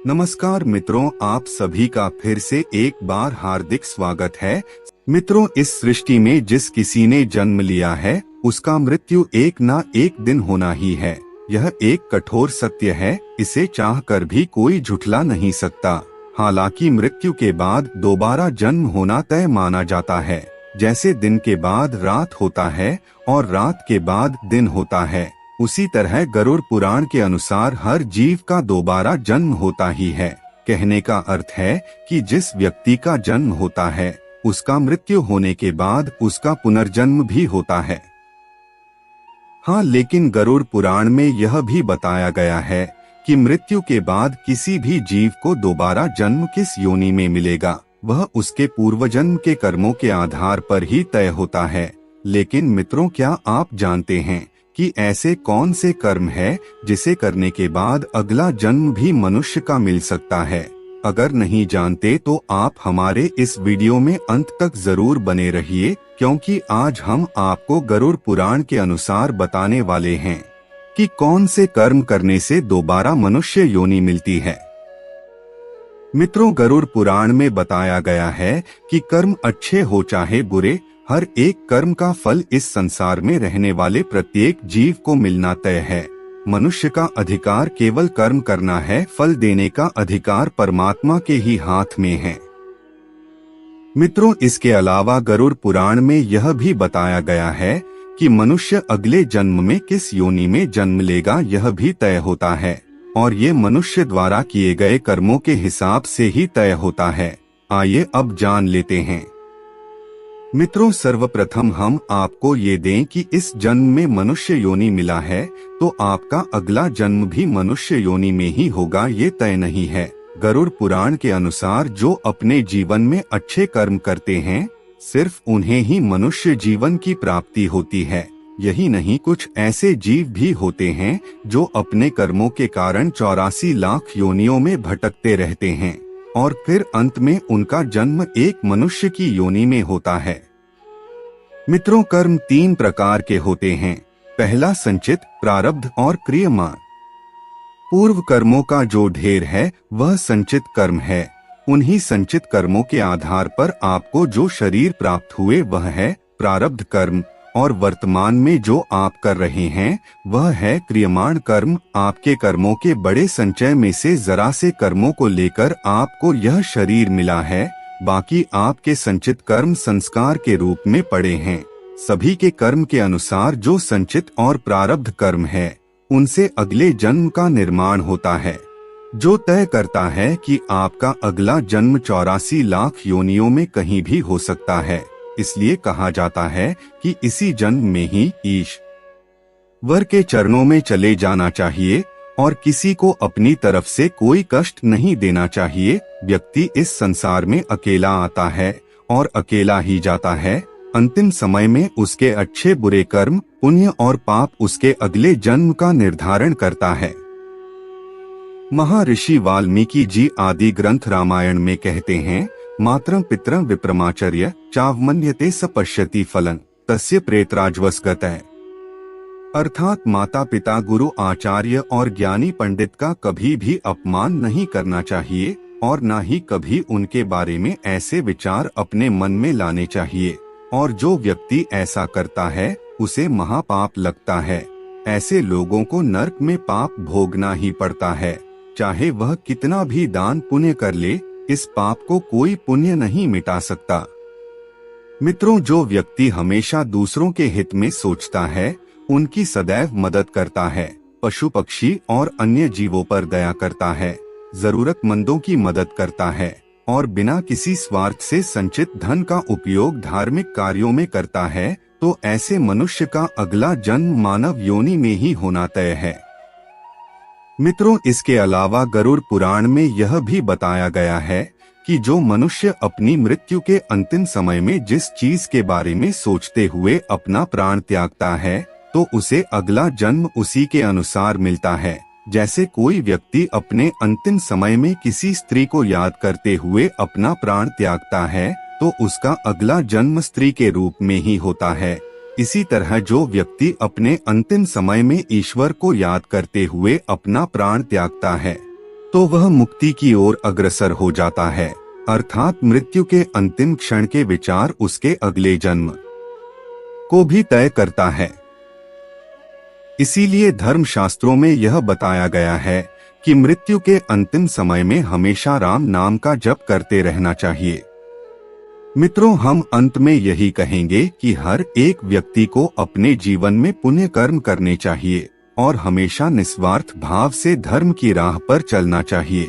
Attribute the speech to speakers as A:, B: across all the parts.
A: नमस्कार मित्रों, आप सभी का फिर से एक बार हार्दिक स्वागत है। मित्रों, इस सृष्टि में जिस किसी ने जन्म लिया है उसका मृत्यु एक ना एक दिन होना ही है। यह एक कठोर सत्य है, इसे चाह कर भी कोई झुठला नहीं सकता। हालांकि मृत्यु के बाद दोबारा जन्म होना तय माना जाता है। जैसे दिन के बाद रात होता है और रात के बाद दिन होता है, उसी तरह गरुड़ पुराण के अनुसार हर जीव का दोबारा जन्म होता ही है। कहने का अर्थ है कि जिस व्यक्ति का जन्म होता है उसका मृत्यु होने के बाद उसका पुनर्जन्म भी होता है। हाँ, लेकिन गरुड़ पुराण में यह भी बताया गया है कि मृत्यु के बाद किसी भी जीव को दोबारा जन्म किस योनि में मिलेगा, वह उसके पूर्वजन्म के कर्मों के आधार पर ही तय होता है। लेकिन मित्रों, क्या आप जानते हैं कि ऐसे कौन से कर्म है जिसे करने के बाद अगला जन्म भी मनुष्य का मिल सकता है? अगर नहीं जानते तो आप हमारे इस वीडियो में अंत तक जरूर बने रहिए, क्योंकि आज हम आपको गरुड़ पुराण के अनुसार बताने वाले हैं कि कौन से कर्म करने से दोबारा मनुष्य योनि मिलती है। मित्रों, गरुड़ पुराण में बताया गया है कि कर्म अच्छे हो चाहे बुरे, हर एक कर्म का फल इस संसार में रहने वाले प्रत्येक जीव को मिलना तय है। मनुष्य का अधिकार केवल कर्म करना है, फल देने का अधिकार परमात्मा के ही हाथ में है। मित्रों, इसके अलावा गरुड़ पुराण में यह भी बताया गया है कि मनुष्य अगले जन्म में किस योनि में जन्म लेगा यह भी तय होता है, और ये मनुष्य द्वारा किए गए कर्मों के हिसाब से ही तय होता है। आइए अब जान लेते हैं। मित्रों, सर्वप्रथम हम आपको ये दें कि इस जन्म में मनुष्य योनि मिला है तो आपका अगला जन्म भी मनुष्य योनि में ही होगा, ये तय नहीं है। गरुड़ पुराण के अनुसार जो अपने जीवन में अच्छे कर्म करते हैं सिर्फ उन्हें ही मनुष्य जीवन की प्राप्ति होती है। यही नहीं, कुछ ऐसे जीव भी होते हैं जो अपने कर्मों के कारण 84 लाख योनियों में भटकते रहते हैं और फिर अंत में उनका जन्म एक मनुष्य की योनि में होता है। मित्रों, कर्म 3 प्रकार के होते हैं। पहला संचित, प्रारब्ध और क्रियमाण। पूर्व कर्मों का जो ढेर है वह संचित कर्म है। उन्हीं संचित कर्मों के आधार पर आपको जो शरीर प्राप्त हुए वह है प्रारब्ध कर्म, और वर्तमान में जो आप कर रहे हैं वह है क्रियमाण कर्म। आपके कर्मों के बड़े संचय में से जरा से कर्मों को लेकर आपको यह शरीर मिला है, बाकी आपके संचित कर्म संस्कार के रूप में पड़े हैं। सभी के कर्म के अनुसार जो संचित और प्रारब्ध कर्म है उनसे अगले जन्म का निर्माण होता है, जो तय करता है कि आपका अगला जन्म 84 लाख योनियों में कहीं भी हो सकता है। इसलिए कहा जाता है कि इसी जन्म में ही ईश्वर के चरणों में चले जाना चाहिए और किसी को अपनी तरफ से कोई कष्ट नहीं देना चाहिए। व्यक्ति इस संसार में अकेला आता है और अकेला ही जाता है। अंतिम समय में उसके अच्छे बुरे कर्म, पुण्य और पाप उसके अगले जन्म का निर्धारण करता है। महर्षि वाल्मीकि जी आदि ग्रंथ रामायण में कहते हैं, मातरं पितरं विप्रमाचर्य चावमन्यते स पश्यति फलं तस्य प्रेतराजवसगतः। अर्थात माता पिता, गुरु, आचार्य और ज्ञानी पंडित का कभी भी अपमान नहीं करना चाहिए और न ही कभी उनके बारे में ऐसे विचार अपने मन में लाने चाहिए, और जो व्यक्ति ऐसा करता है उसे महापाप लगता है। ऐसे लोगों को नरक में पाप भोगना ही पड़ता है, चाहे वह कितना भी दान पुण्य कर ले, इस पाप को कोई पुण्य नहीं मिटा सकता। मित्रों, जो व्यक्ति हमेशा दूसरों के हित में सोचता है, उनकी सदैव मदद करता है, पशु पक्षी और अन्य जीवों पर दया करता है, जरूरतमंदों की मदद करता है और बिना किसी स्वार्थ से संचित धन का उपयोग धार्मिक कार्यों में करता है, तो ऐसे मनुष्य का अगला जन्म मानव योनि में ही होना तय है। मित्रों, इसके अलावा गरुड़ पुराण में यह भी बताया गया है कि जो मनुष्य अपनी मृत्यु के अंतिम समय में जिस चीज के बारे में सोचते हुए अपना प्राण त्यागता है तो उसे अगला जन्म उसी के अनुसार मिलता है। जैसे कोई व्यक्ति अपने अंतिम समय में किसी स्त्री को याद करते हुए अपना प्राण त्यागता है तो उसका अगला जन्म स्त्री के रूप में ही होता है। इसी तरह जो व्यक्ति अपने अंतिम समय में ईश्वर को याद करते हुए अपना प्राण त्यागता है तो वह मुक्ति की ओर अग्रसर हो जाता है, अर्थात मृत्यु के अंतिम क्षण के विचार उसके अगले जन्म को भी तय करता है। इसीलिए धर्मशास्त्रों में यह बताया गया है कि मृत्यु के अंतिम समय में हमेशा राम नाम का जप करते रहना चाहिए। मित्रों, हम अंत में यही कहेंगे कि हर एक व्यक्ति को अपने जीवन में पुण्य कर्म करने चाहिए और हमेशा निस्वार्थ भाव से धर्म की राह पर चलना चाहिए।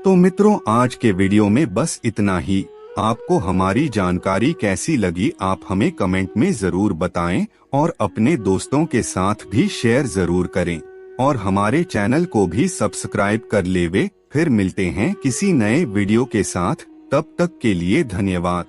A: तो मित्रों, आज के वीडियो में बस इतना ही। आपको हमारी जानकारी कैसी लगी आप हमें कमेंट में जरूर बताएं और अपने दोस्तों के साथ भी शेयर जरूर करें और हमारे चैनल को भी सब्सक्राइब कर लेवे। फिर मिलते हैं किसी नए वीडियो के साथ, तब तक के लिए धन्यवाद।